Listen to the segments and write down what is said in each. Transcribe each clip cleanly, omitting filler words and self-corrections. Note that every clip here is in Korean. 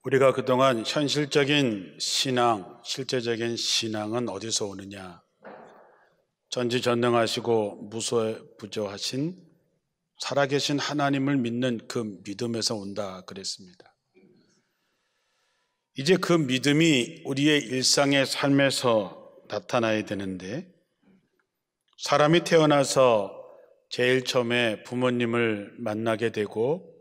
우리가 그동안 현실적인 신앙, 실제적인 신앙은 어디서 오느냐? 전지전능하시고 무소부조하신 살아계신 하나님을 믿는 그 믿음에서 온다 그랬습니다. 이제 그 믿음이 우리의 일상의 삶에서 나타나야 되는데, 사람이 태어나서 제일 처음에 부모님을 만나게 되고,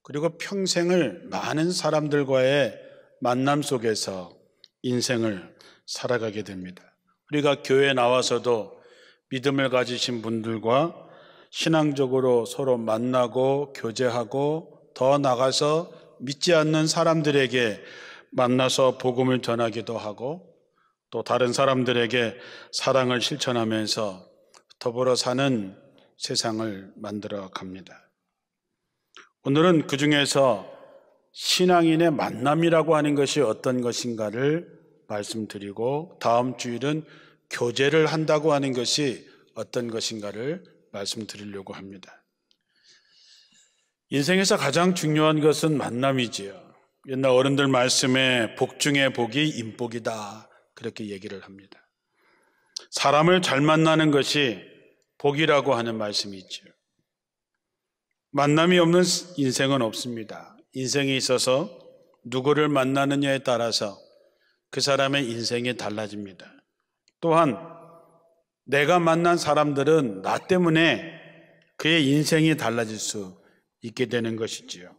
그리고 평생을 많은 사람들과의 만남 속에서 인생을 살아가게 됩니다. 우리가 교회에 나와서도 믿음을 가지신 분들과 신앙적으로 서로 만나고 교제하고, 더 나가서 믿지 않는 사람들에게 만나서 복음을 전하기도 하고, 또 다른 사람들에게 사랑을 실천하면서 더불어 사는 세상을 만들어 갑니다. 오늘은 그 중에서 신앙인의 만남이라고 하는 것이 어떤 것인가를 말씀드리고, 다음 주일은 교제를 한다고 하는 것이 어떤 것인가를 말씀드리려고 합니다. 인생에서 가장 중요한 것은 만남이지요. 옛날 어른들 말씀에 복 중에 복이 인복이다, 그렇게 얘기를 합니다. 사람을 잘 만나는 것이 복이라고 하는 말씀이 있죠. 만남이 없는 인생은 없습니다. 인생에 있어서 누구를 만나느냐에 따라서 그 사람의 인생이 달라집니다. 또한 내가 만난 사람들은 나 때문에 그의 인생이 달라질 수 있게 되는 것이지요.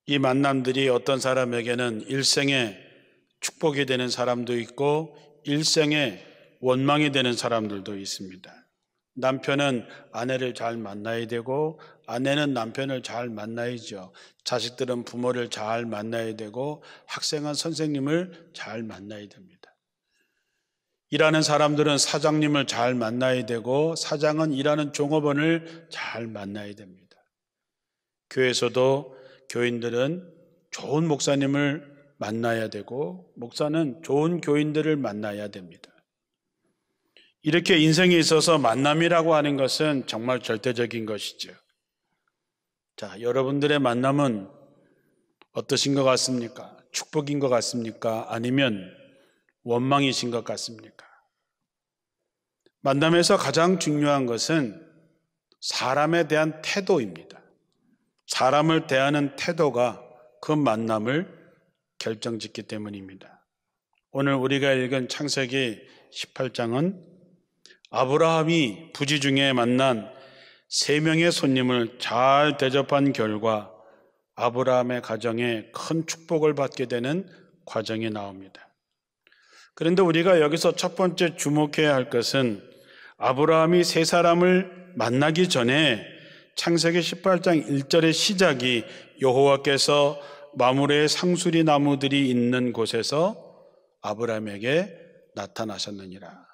이 만남들이 어떤 사람에게는 일생의 축복이 되는 사람도 있고, 일생의 원망이 되는 사람들도 있습니다. 남편은 아내를 잘 만나야 되고, 아내는 남편을 잘 만나야죠. 자식들은 부모를 잘 만나야 되고, 학생은 선생님을 잘 만나야 됩니다. 일하는 사람들은 사장님을 잘 만나야 되고, 사장은 일하는 종업원을 잘 만나야 됩니다. 교회에서도 교인들은 좋은 목사님을 만나야 되고, 목사는 좋은 교인들을 만나야 됩니다. 이렇게 인생에 있어서 만남이라고 하는 것은 정말 절대적인 것이죠. 자, 여러분들의 만남은 어떠신 것 같습니까? 축복인 것 같습니까? 아니면 원망이신 것 같습니까? 만남에서 가장 중요한 것은 사람에 대한 태도입니다. 사람을 대하는 태도가 그 만남을 결정짓기 때문입니다. 오늘 우리가 읽은 창세기 18장은 아브라함이 부지 중에 만난 3명의 손님을 잘 대접한 결과 아브라함의 가정에 큰 축복을 받게 되는 과정이 나옵니다. 그런데 우리가 여기서 첫 번째 주목해야 할 것은, 아브라함이 3사람을 만나기 전에 창세기 18장 1절의 시작이 여호와께서 마므레의 상수리 나무들이 있는 곳에서 아브라함에게 나타나셨느니라.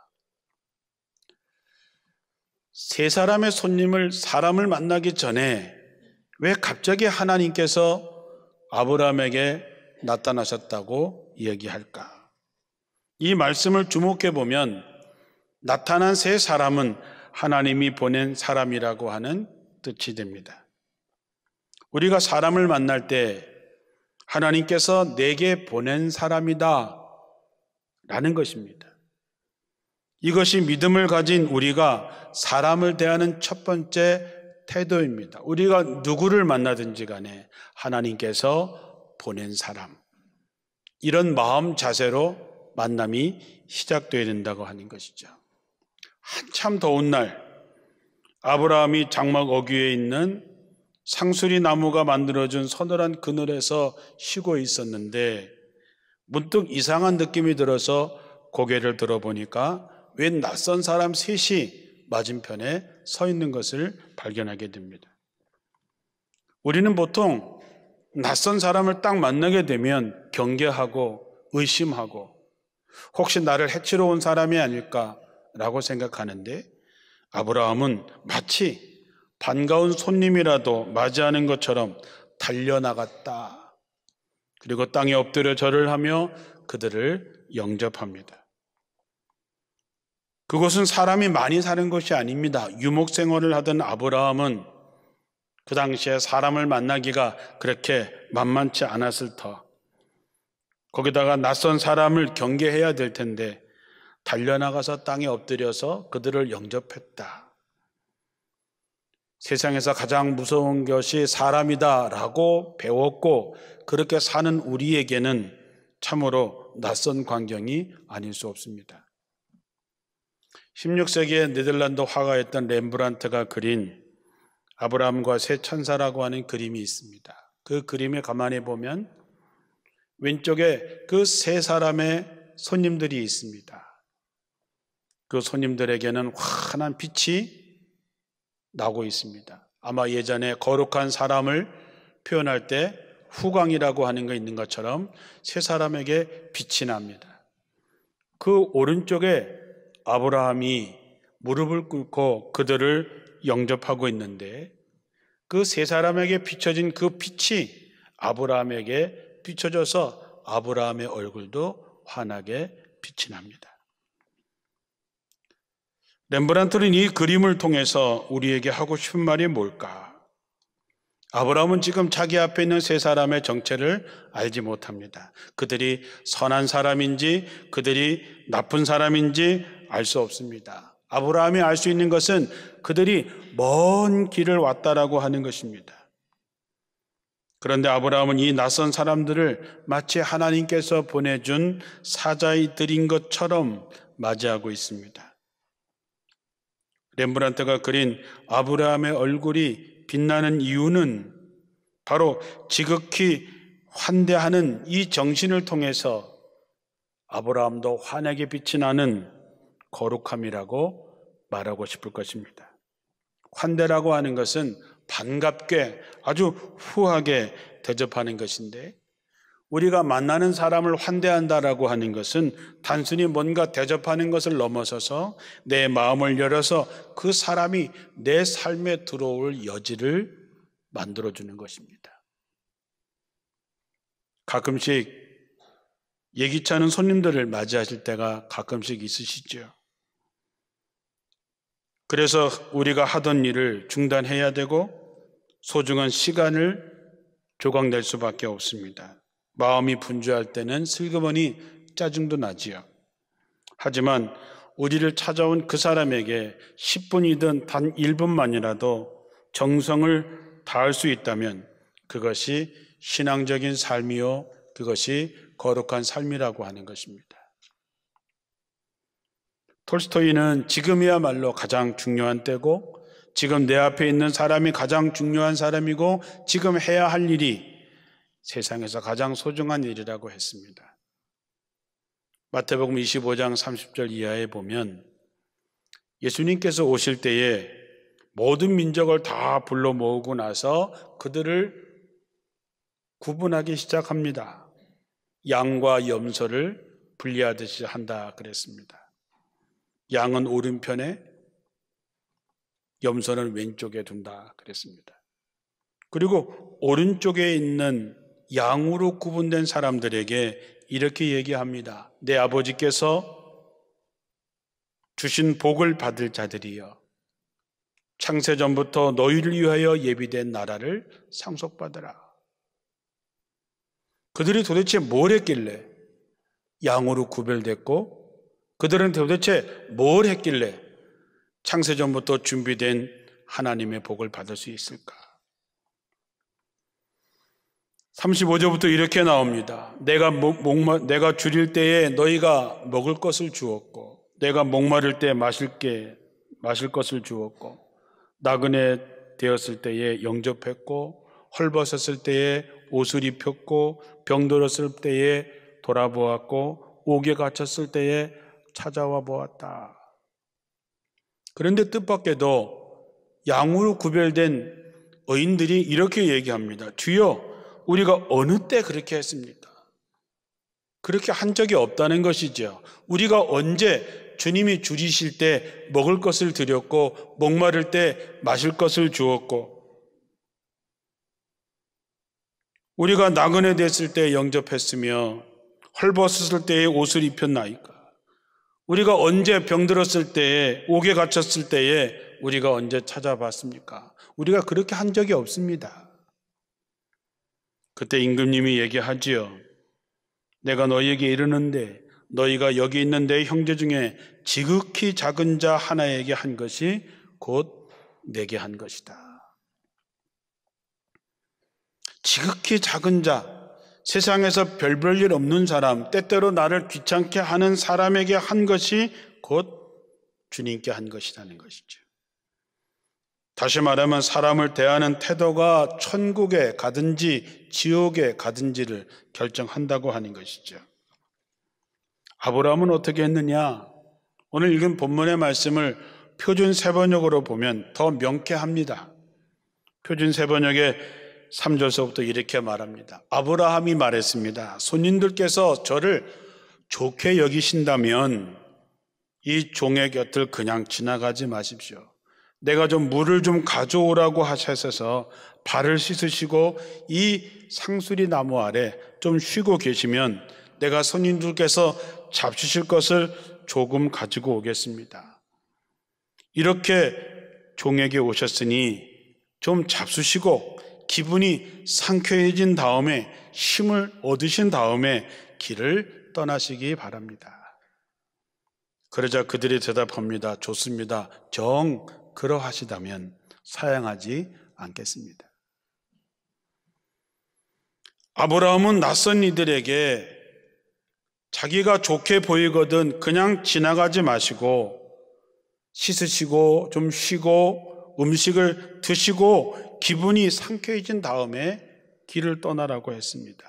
3사람의 손님을, 사람을 만나기 전에 왜 갑자기 하나님께서 아브라함에게 나타나셨다고 얘기할까? 이 말씀을 주목해 보면 나타난 3사람은 하나님이 보낸 사람이라고 하는 뜻이 됩니다. 우리가 사람을 만날 때 하나님께서 내게 보낸 사람이다 라는 것입니다. 이것이 믿음을 가진 우리가 사람을 대하는 첫 번째 태도입니다. 우리가 누구를 만나든지 간에 하나님께서 보낸 사람, 이런 마음 자세로 만남이 시작되어야 된다고 하는 것이죠. 한참 더운 날, 아브라함이 장막 어귀에 있는 상수리 나무가 만들어준 서늘한 그늘에서 쉬고 있었는데, 문득 이상한 느낌이 들어서 고개를 들어보니까 웬 낯선 사람 3이 맞은편에 서 있는 것을 발견하게 됩니다. 우리는 보통 낯선 사람을 딱 만나게 되면 경계하고 의심하고, 혹시 나를 해치러 온 사람이 아닐까라고 생각하는데, 아브라함은 마치 반가운 손님이라도 맞이하는 것처럼 달려나갔다. 그리고 땅에 엎드려 절을 하며 그들을 영접합니다. 그곳은 사람이 많이 사는 곳이 아닙니다. 유목 생활을 하던 아브라함은 그 당시에 사람을 만나기가 그렇게 만만치 않았을 터. 거기다가 낯선 사람을 경계해야 될 텐데 달려나가서 땅에 엎드려서 그들을 영접했다. 세상에서 가장 무서운 것이 사람이다라고 배웠고 그렇게 사는 우리에게는 참으로 낯선 광경이 아닐 수 없습니다. 16세기에 네덜란드 화가였던 렘브란트가 그린 아브라함과 세 천사라고 하는 그림이 있습니다. 그 그림에 가만히 보면 왼쪽에 그 세 사람의 손님들이 있습니다. 그 손님들에게는 환한 빛이 나고 있습니다. 아마 예전에 거룩한 사람을 표현할 때 후광이라고 하는 거 있는 것처럼 세 사람에게 빛이 납니다. 그 오른쪽에 아브라함이 무릎을 꿇고 그들을 영접하고 있는데 그 세 사람에게 비춰진 그 빛이 아브라함에게 비춰져서 아브라함의 얼굴도 환하게 빛이 납니다. 렘브란트는 이 그림을 통해서 우리에게 하고 싶은 말이 뭘까? 아브라함은 지금 자기 앞에 있는 세 사람의 정체를 알지 못합니다. 그들이 선한 사람인지 그들이 나쁜 사람인지 알 수 없습니다. 아브라함이 알 수 있는 것은 그들이 먼 길을 왔다라고 하는 것입니다. 그런데 아브라함은 이 낯선 사람들을 마치 하나님께서 보내준 사자들인 것처럼 맞이하고 있습니다. 렘브란트가 그린 아브라함의 얼굴이 빛나는 이유는 바로 지극히 환대하는 이 정신을 통해서 아브라함도 환하게 빛이 나는 거룩함이라고 말하고 싶을 것입니다. 환대라고 하는 것은 반갑게 아주 후하게 대접하는 것인데 우리가 만나는 사람을 환대한다라고 하는 것은 단순히 뭔가 대접하는 것을 넘어서서 내 마음을 열어서 그 사람이 내 삶에 들어올 여지를 만들어주는 것입니다. 가끔씩 예기치 않은 손님들을 맞이하실 때가 가끔씩 있으시죠. 그래서 우리가 하던 일을 중단해야 되고 소중한 시간을 조각낼 수밖에 없습니다. 마음이 분주할 때는 슬그머니 짜증도 나지요. 하지만 우리를 찾아온 그 사람에게 10분이든 단 1분만이라도 정성을 다할 수 있다면 그것이 신앙적인 삶이요, 그것이 거룩한 삶이라고 하는 것입니다. 톨스토이는 지금이야말로 가장 중요한 때고 지금 내 앞에 있는 사람이 가장 중요한 사람이고 지금 해야 할 일이 세상에서 가장 소중한 일이라고 했습니다. 마태복음 25장 30절 이하에 보면 예수님께서 오실 때에 모든 민족을 다 불러 모으고 나서 그들을 구분하기 시작합니다. 양과 염소를 분리하듯이 한다 그랬습니다. 양은 오른편에 염소는 왼쪽에 둔다 그랬습니다. 그리고 오른쪽에 있는 양으로 구분된 사람들에게 이렇게 얘기합니다. 내 아버지께서 주신 복을 받을 자들이여 창세전부터 너희를 위하여 예비된 나라를 상속받으라. 그들이 도대체 뭘 했길래 양으로 구별됐고 그들은 도대체 뭘 했길래 창세전부터 준비된 하나님의 복을 받을 수 있을까? 35절부터 이렇게 나옵니다. 내가 줄일 때에 너희가 먹을 것을 주었고 내가 목마를 때 마실 것을 주었고 나그네 되었을 때에 영접했고 헐벗었을 때에 옷을 입혔고 병들었을 때에 돌아보았고 옥에 갇혔을 때에 찾아와 보았다. 그런데 뜻밖에도 양으로 구별된 의인들이 이렇게 얘기합니다. 주여 우리가 어느 때 그렇게 했습니까? 그렇게 한 적이 없다는 것이죠. 우리가 언제 주님이 줄이실 때 먹을 것을 드렸고 목마를 때 마실 것을 주었고 우리가 나그네 됐을 때 영접했으며 헐벗었을 때에 옷을 입혔나이까? 우리가 언제 병들었을 때에, 옥에 갇혔을 때에 우리가 언제 찾아봤습니까? 우리가 그렇게 한 적이 없습니다. 그때 임금님이 얘기하지요. 내가 너희에게 이르는데 너희가 여기 있는 내 형제 중에 지극히 작은 자 하나에게 한 것이 곧 내게 한 것이다. 지극히 작은 자, 세상에서 별 일 없는 사람, 때때로 나를 귀찮게 하는 사람에게 한 것이 곧 주님께 한 것이라는 것이죠. 다시 말하면 사람을 대하는 태도가 천국에 가든지 지옥에 가든지를 결정한다고 하는 것이죠. 아브라함은 어떻게 했느냐? 오늘 읽은 본문의 말씀을 표준 세번역으로 보면 더 명쾌합니다. 표준 세번역의 3절서부터 이렇게 말합니다. 아브라함이 말했습니다. 손님들께서 저를 좋게 여기신다면 이 종의 곁을 그냥 지나가지 마십시오. 내가 좀 물을 좀 가져오라고 하셔서 발을 씻으시고 이 상수리 나무 아래 좀 쉬고 계시면 내가 손님들께서 잡수실 것을 조금 가지고 오겠습니다. 이렇게 종에게 오셨으니 좀 잡수시고 기분이 상쾌해진 다음에 힘을 얻으신 다음에 길을 떠나시기 바랍니다. 그러자 그들이 대답합니다. 좋습니다. 정 그러하시다면 사양하지 않겠습니다. 아브라함은 낯선 이들에게 자기가 좋게 보이거든 그냥 지나가지 마시고 씻으시고 좀 쉬고 음식을 드시고 기분이 상쾌해진 다음에 길을 떠나라고 했습니다.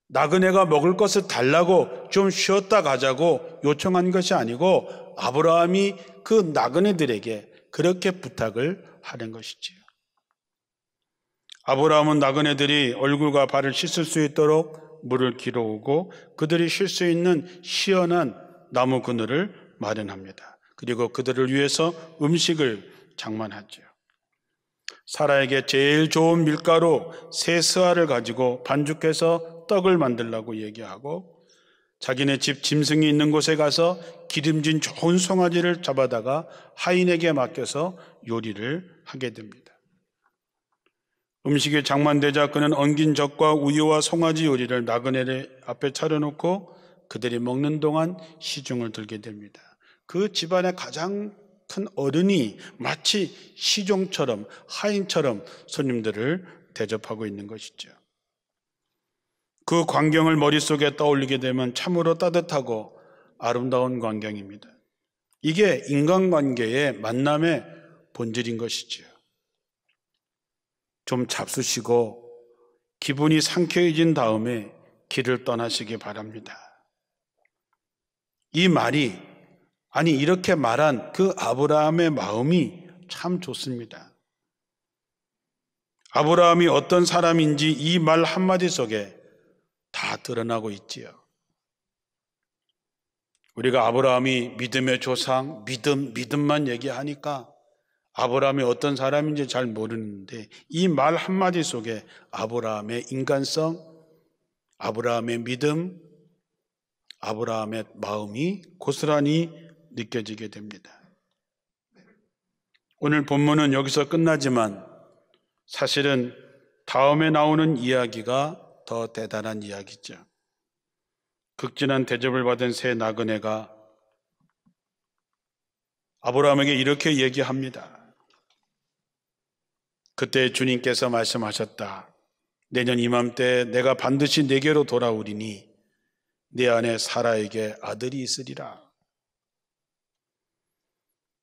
나그네가 먹을 것을 달라고 좀 쉬었다 가자고 요청한 것이 아니고 아브라함이 그 나그네들에게 그렇게 부탁을 하는 것이지요. 아브라함은 나그네들이 얼굴과 발을 씻을 수 있도록 물을 길어오고 그들이 쉴 수 있는 시원한 나무 그늘을 마련합니다. 그리고 그들을 위해서 음식을 장만하죠. 사라에게 제일 좋은 밀가루 세 스아를 가지고 반죽해서 떡을 만들라고 얘기하고 자기네 집 짐승이 있는 곳에 가서 기름진 좋은 송아지를 잡아다가 하인에게 맡겨서 요리를 하게 됩니다. 음식이 장만되자 그는 엉긴 젖과 우유와 송아지 요리를 나그네들 앞에 차려놓고 그들이 먹는 동안 시중을 들게 됩니다. 그 집안의 가장 큰 어른이 마치 시종처럼 하인처럼 손님들을 대접하고 있는 것이죠. 그 광경을 머릿속에 떠올리게 되면 참으로 따뜻하고 아름다운 광경입니다. 이게 인간관계의 만남의 본질인 것이죠. 좀 잡수시고 기분이 상쾌해진 다음에 길을 떠나시기 바랍니다. 이 말이 이렇게 말한 그 아브라함의 마음이 참 좋습니다. 아브라함이 어떤 사람인지 이 말 한마디 속에 다 드러나고 있지요. 우리가 아브라함이 믿음의 조상, 믿음만 얘기하니까 아브라함이 어떤 사람인지 잘 모르는데 이 말 한마디 속에 아브라함의 인간성, 아브라함의 믿음, 아브라함의 마음이 고스란히 느껴지게 됩니다. 오늘 본문은 여기서 끝나지만 사실은 다음에 나오는 이야기가 더 대단한 이야기죠. 극진한 대접을 받은 세 나그네가 아브라함에게 이렇게 얘기합니다. 그때 주님께서 말씀하셨다. 내년 이맘때 내가 반드시 내게로 돌아오리니 내 안에 사라에게 아들이 있으리라.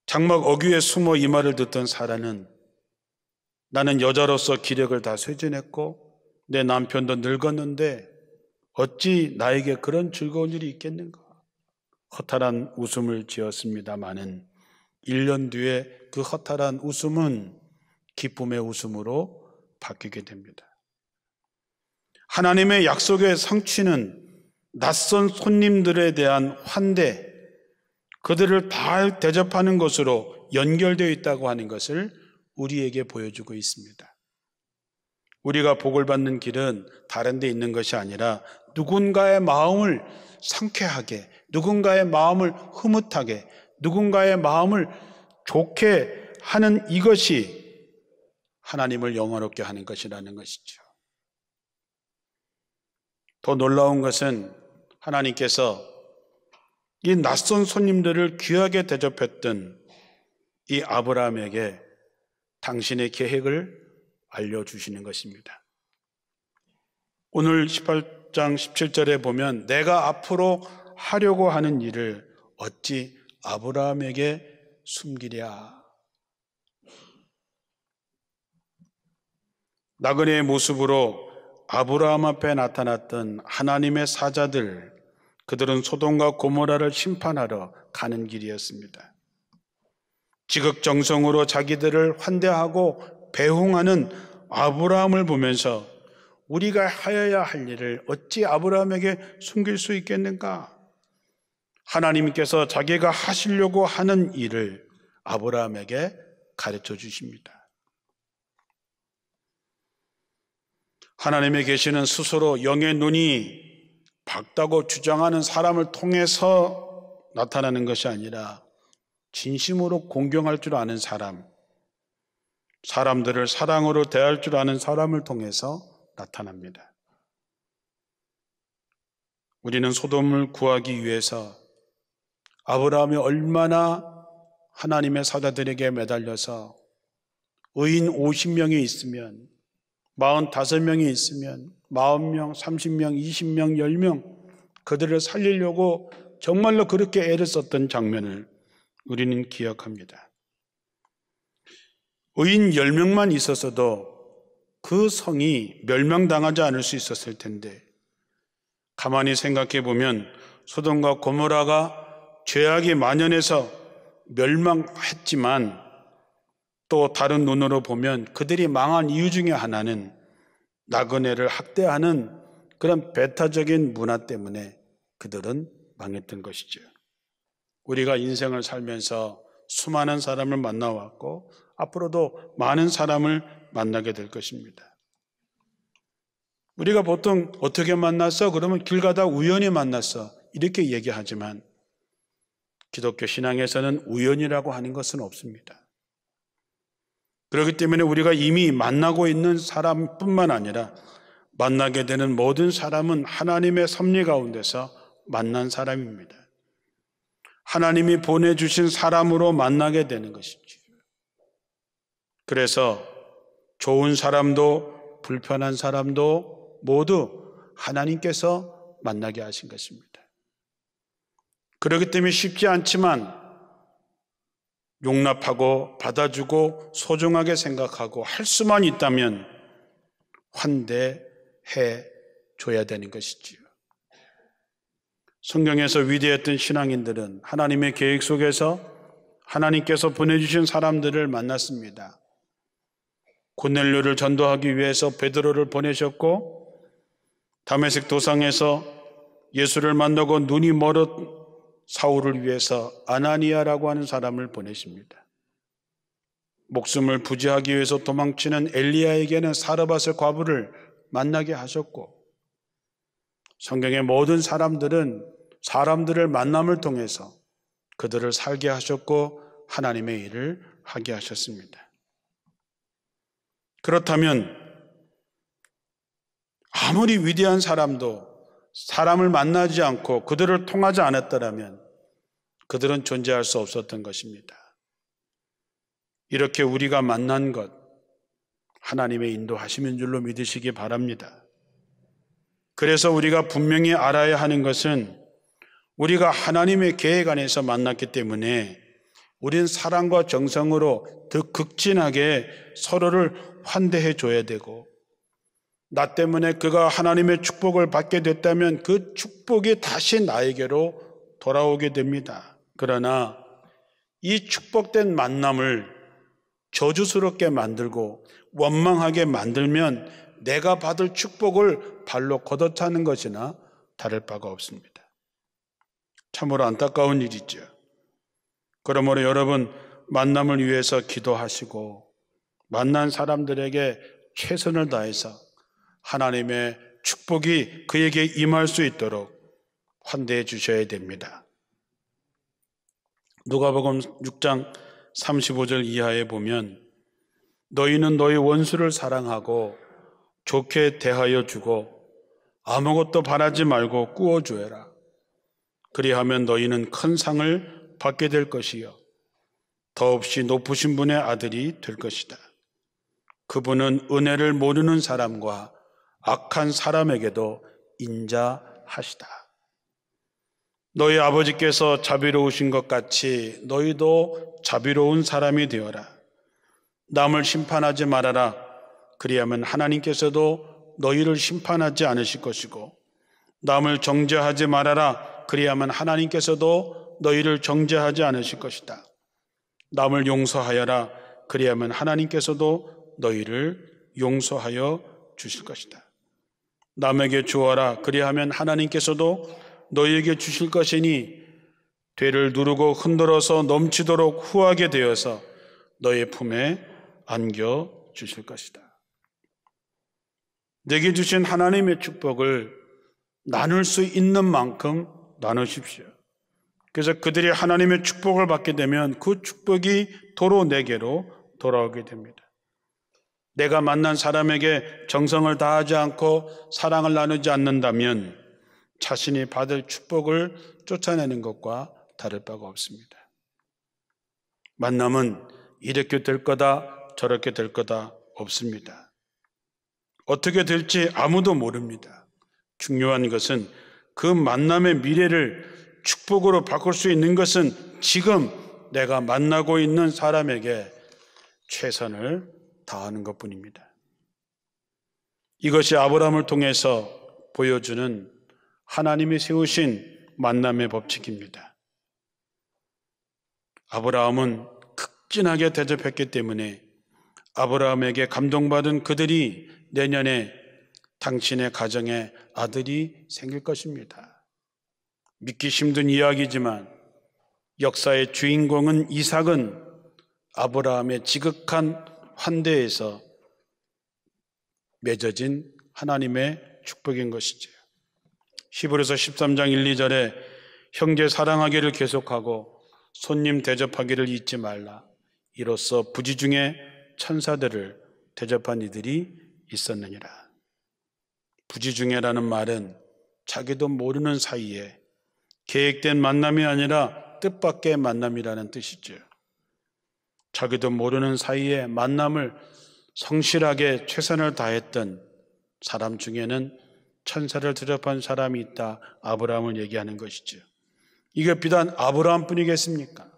장막 어귀에 숨어 이 말을 듣던 사라는 나는 여자로서 기력을 다 쇠진했고 내 남편도 늙었는데 어찌 나에게 그런 즐거운 일이 있겠는가? 허탈한 웃음을 지었습니다마는 1년 뒤에 그 허탈한 웃음은 기쁨의 웃음으로 바뀌게 됩니다. 하나님의 약속의 성취는 낯선 손님들에 대한 환대, 그들을 잘 대접하는 것으로 연결되어 있다고 하는 것을 우리에게 보여주고 있습니다. 우리가 복을 받는 길은 다른 데 있는 것이 아니라 누군가의 마음을 상쾌하게, 누군가의 마음을 흐뭇하게, 누군가의 마음을 좋게 하는 이것이 하나님을 영화롭게 하는 것이라는 것이죠. 더 놀라운 것은 하나님께서 이 낯선 손님들을 귀하게 대접했던 이 아브라함에게 당신의 계획을 알려주시는 것입니다. 오늘 18장 17절에 보면 내가 앞으로 하려고 하는 일을 어찌 아브라함에게 숨기랴. 나그네의 모습으로 아브라함 앞에 나타났던 하나님의 사자들, 그들은 소돔과 고모라를 심판하러 가는 길이었습니다. 지극정성으로 자기들을 환대하고 배웅하는 아브라함을 보면서 우리가 하여야 할 일을 어찌 아브라함에게 숨길 수 있겠는가? 하나님께서 자기가 하시려고 하는 일을 아브라함에게 가르쳐 주십니다. 하나님의 계시는 스스로 영의 눈이 밝다고 주장하는 사람을 통해서 나타나는 것이 아니라 진심으로 공경할 줄 아는 사람, 사람들을 사랑으로 대할 줄 아는 사람을 통해서 나타납니다. 우리는 소돔을 구하기 위해서 아브라함이 얼마나 하나님의 사자들에게 매달려서 의인 50명이 있으면 45명이 있으면 40명, 30명, 20명, 10명 그들을 살리려고 정말로 그렇게 애를 썼던 장면을 우리는 기억합니다. 의인 10명만 있었어도 그 성이 멸망당하지 않을 수 있었을 텐데 가만히 생각해 보면 소돔과 고모라가 죄악이 만연해서 멸망했지만 또 다른 눈으로 보면 그들이 망한 이유 중에 하나는 나그네를 학대하는 그런 배타적인 문화 때문에 그들은 망했던 것이죠. 우리가 인생을 살면서 수많은 사람을 만나왔고 앞으로도 많은 사람을 만나게 될 것입니다. 우리가 보통 어떻게 만났어? 그러면 길 가다 우연히 만났어. 이렇게 얘기하지만 기독교 신앙에서는 우연이라고 하는 것은 없습니다. 그렇기 때문에 우리가 이미 만나고 있는 사람뿐만 아니라 만나게 되는 모든 사람은 하나님의 섭리 가운데서 만난 사람입니다. 하나님이 보내주신 사람으로 만나게 되는 것이죠. 그래서 좋은 사람도 불편한 사람도 모두 하나님께서 만나게 하신 것입니다. 그렇기 때문에 쉽지 않지만 용납하고 받아주고 소중하게 생각하고 할 수만 있다면 환대해 줘야 되는 것이지요. 성경에서 위대했던 신앙인들은 하나님의 계획 속에서 하나님께서 보내주신 사람들을 만났습니다. 고넬료를 전도하기 위해서 베드로를 보내셨고 다메섹 도상에서 예수를 만나고 눈이 멀었 사울을 위해서 아나니아라고 하는 사람을 보내십니다. 목숨을 부지하기 위해서 도망치는 엘리야에게는 사르밧의 과부를 만나게 하셨고 성경의 모든 사람들은 사람들을 만남을 통해서 그들을 살게 하셨고 하나님의 일을 하게 하셨습니다. 그렇다면 아무리 위대한 사람도 사람을 만나지 않고 그들을 통하지 않았더라면 그들은 존재할 수 없었던 것입니다. 이렇게 우리가 만난 것 하나님의 인도하심인 줄로 믿으시기 바랍니다. 그래서 우리가 분명히 알아야 하는 것은 우리가 하나님의 계획 안에서 만났기 때문에 우리는 사랑과 정성으로 더 극진하게 서로를 환대해 줘야 되고 나 때문에 그가 하나님의 축복을 받게 됐다면 그 축복이 다시 나에게로 돌아오게 됩니다. 그러나 이 축복된 만남을 저주스럽게 만들고 원망하게 만들면 내가 받을 축복을 발로 걷어차는 것이나 다를 바가 없습니다. 참으로 안타까운 일이죠. 그러므로 여러분 만남을 위해서 기도하시고 만난 사람들에게 최선을 다해서 하나님의 축복이 그에게 임할 수 있도록 환대해 주셔야 됩니다. 누가복음 6장 35절 이하에 보면 너희는 너희 원수를 사랑하고 좋게 대하여 주고 아무것도 바라지 말고 꾸어주어라. 그리하면 너희는 큰 상을 받게 될 것이요 더없이 높으신 분의 아들이 될 것이다. 그분은 은혜를 모르는 사람과 악한 사람에게도 인자하시다. 너희 아버지께서 자비로우신 것 같이 너희도 자비로운 사람이 되어라. 남을 심판하지 말아라. 그리하면 하나님께서도 너희를 심판하지 않으실 것이고 남을 정죄하지 말아라. 그리하면 하나님께서도 너희를 정죄하지 않으실 것이다. 남을 용서하여라. 그리하면 하나님께서도 너희를 용서하여 주실 것이다. 남에게 주어라. 그리하면 하나님께서도 너희에게 주실 것이니 되를 누르고 흔들어서 넘치도록 후하게 되어서 너희 품에 안겨 주실 것이다. 내게 주신 하나님의 축복을 나눌 수 있는 만큼 나누십시오. 그래서 그들이 하나님의 축복을 받게 되면 그 축복이 도로 내게로 돌아오게 됩니다. 내가 만난 사람에게 정성을 다하지 않고 사랑을 나누지 않는다면 자신이 받을 축복을 쫓아내는 것과 다를 바가 없습니다. 만남은 이렇게 될 거다 저렇게 될 거다 없습니다. 어떻게 될지 아무도 모릅니다. 중요한 것은 그 만남의 미래를 축복으로 바꿀 수 있는 것은 지금 내가 만나고 있는 사람에게 최선을 다하는 것뿐입니다. 이것이 아브라함을 통해서 보여주는 하나님이 세우신 만남의 법칙입니다. 아브라함은 극진하게 대접했기 때문에 아브라함에게 감동받은 그들이 내년에 당신의 가정에 아들이 생길 것입니다. 믿기 힘든 이야기지만 역사의 주인공은 이삭은 아브라함의 지극한 환대에서 맺어진 하나님의 축복인 것이죠. 히브리서 13장 1, 2절에 형제 사랑하기를 계속하고 손님 대접하기를 잊지 말라. 이로써 부지 중에 천사들을 대접한 이들이 있었느니라. 부지 중에라는 말은 자기도 모르는 사이에 계획된 만남이 아니라 뜻밖의 만남이라는 뜻이죠. 자기도 모르는 사이에 만남을 성실하게 최선을 다했던 사람 중에는 천사를 대접한 사람이 있다. 아브라함을 얘기하는 것이죠. 이게 비단 아브라함뿐이겠습니까?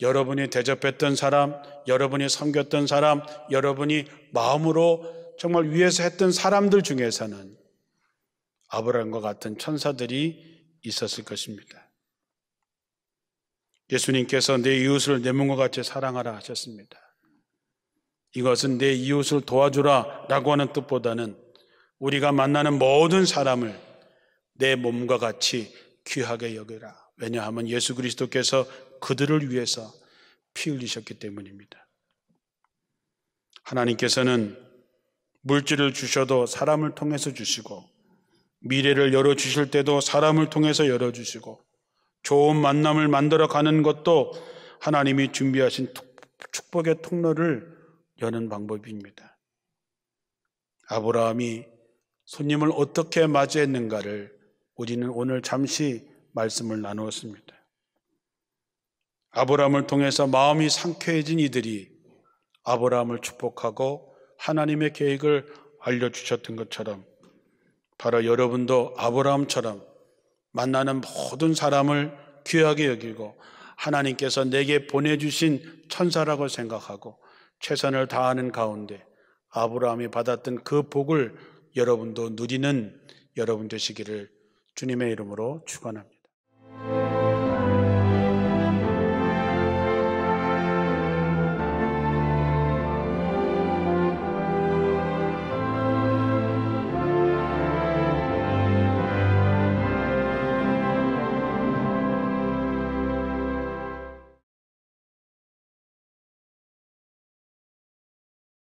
여러분이 대접했던 사람, 여러분이 섬겼던 사람, 여러분이 마음으로 정말 위해서 했던 사람들 중에서는 아브라함과 같은 천사들이 있었을 것입니다. 예수님께서 내 이웃을 내 몸과 같이 사랑하라 하셨습니다. 이것은 내 이웃을 도와주라 라고 하는 뜻보다는 우리가 만나는 모든 사람을 내 몸과 같이 귀하게 여기라. 왜냐하면 예수 그리스도께서 그들을 위해서 피 흘리셨기 때문입니다. 하나님께서는 물질을 주셔도 사람을 통해서 주시고 미래를 열어주실 때도 사람을 통해서 열어주시고 좋은 만남을 만들어 가는 것도 하나님이 준비하신 축복의 통로를 여는 방법입니다. 아브라함이 손님을 어떻게 맞이했는가를 우리는 오늘 잠시 말씀을 나누었습니다. 아브라함을 통해서 마음이 상쾌해진 이들이 아브라함을 축복하고 하나님의 계획을 알려주셨던 것처럼 바로 여러분도 아브라함처럼 만나는 모든 사람을 귀하게 여기고 하나님께서 내게 보내주신 천사라고 생각하고 최선을 다하는 가운데 아브라함이 받았던 그 복을 여러분도 누리는 여러분 되시기를 주님의 이름으로 축원합니다.